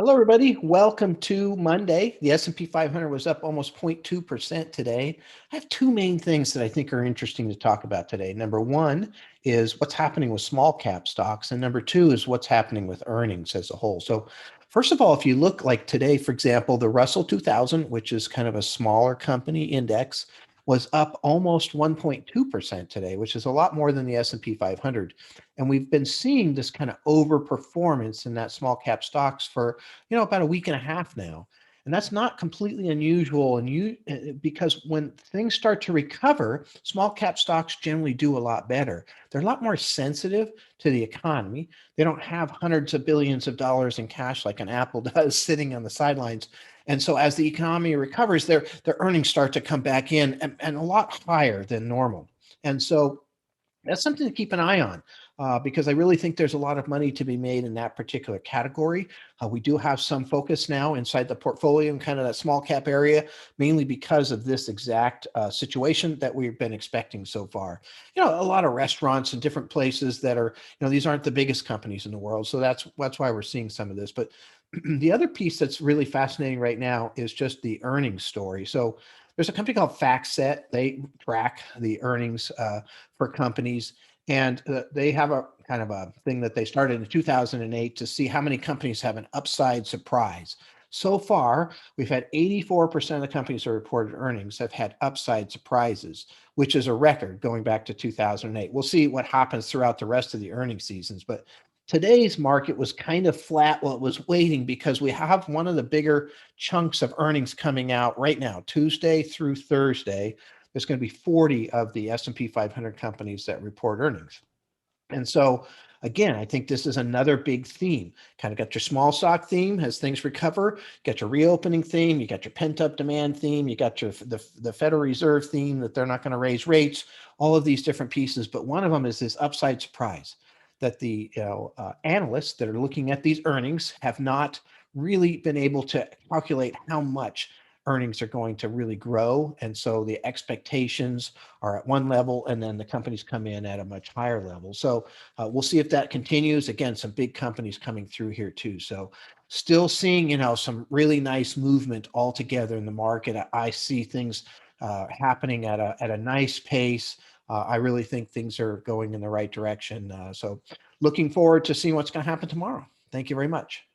Hello, everybody. Welcome to Monday. The S&P 500 was up almost 0.2% today. I have two main things that I think are interesting to talk about today. Number one is what's happening with small cap stocks, and number two is what's happening with earnings as a whole. So, first of all, if you look like today, for example, the Russell 2000, which is kind of a smaller company index, was up almost 1.2% today, which is a lot more than the S&P 500. And we've been seeing this kind of overperformance in that small cap stocks for about a week and a half now. And that's not completely unusual. And because when things start to recover, small cap stocks generally do a lot better. They're a lot more sensitive to the economy. They don't have hundreds of billions of dollars in cash like an Apple does sitting on the sidelines. And so as the economy recovers, their earnings start to come back in and a lot higher than normal. And so that's something to keep an eye on because I really think there's a lot of money to be made in that particular category. We do have some focus now inside the portfolio in kind of that small cap area, mainly because of this exact situation that we've been expecting so far. A lot of restaurants and different places that are, these aren't the biggest companies in the world. So that's why we're seeing some of this. But the other piece that's really fascinating right now is just the earnings story. So there's a company called FactSet. They track the earnings for companies. And they have a kind of a thing that they started in 2008 to see how many companies have an upside surprise. So far, we've had 84% of the companies that reported earnings have had upside surprises, which is a record going back to 2008. We'll see what happens throughout the rest of the earnings seasons. But today's market was kind of flat while it was waiting because we have one of the bigger chunks of earnings coming out right now, Tuesday through Thursday. There's going to be 40 of the S&P 500 companies that report earnings. And so, again, I think this is another big theme. Kind of got your small stock theme as things recover, you got your reopening theme, you got your pent-up demand theme, you got the Federal Reserve theme that they're not going to raise rates, all of these different pieces. But one of them is this upside surprise that the analysts that are looking at these earnings have not really been able to calculate how much earnings are going to really grow. And so the expectations are at one level, and then the companies come in at a much higher level. So we'll see if that continues. Again, some big companies coming through here too. So still seeing, some really nice movement altogether in the market. I see things happening at a nice pace. I really think things are going in the right direction. So looking forward to seeing what's going to happen tomorrow. Thank you very much.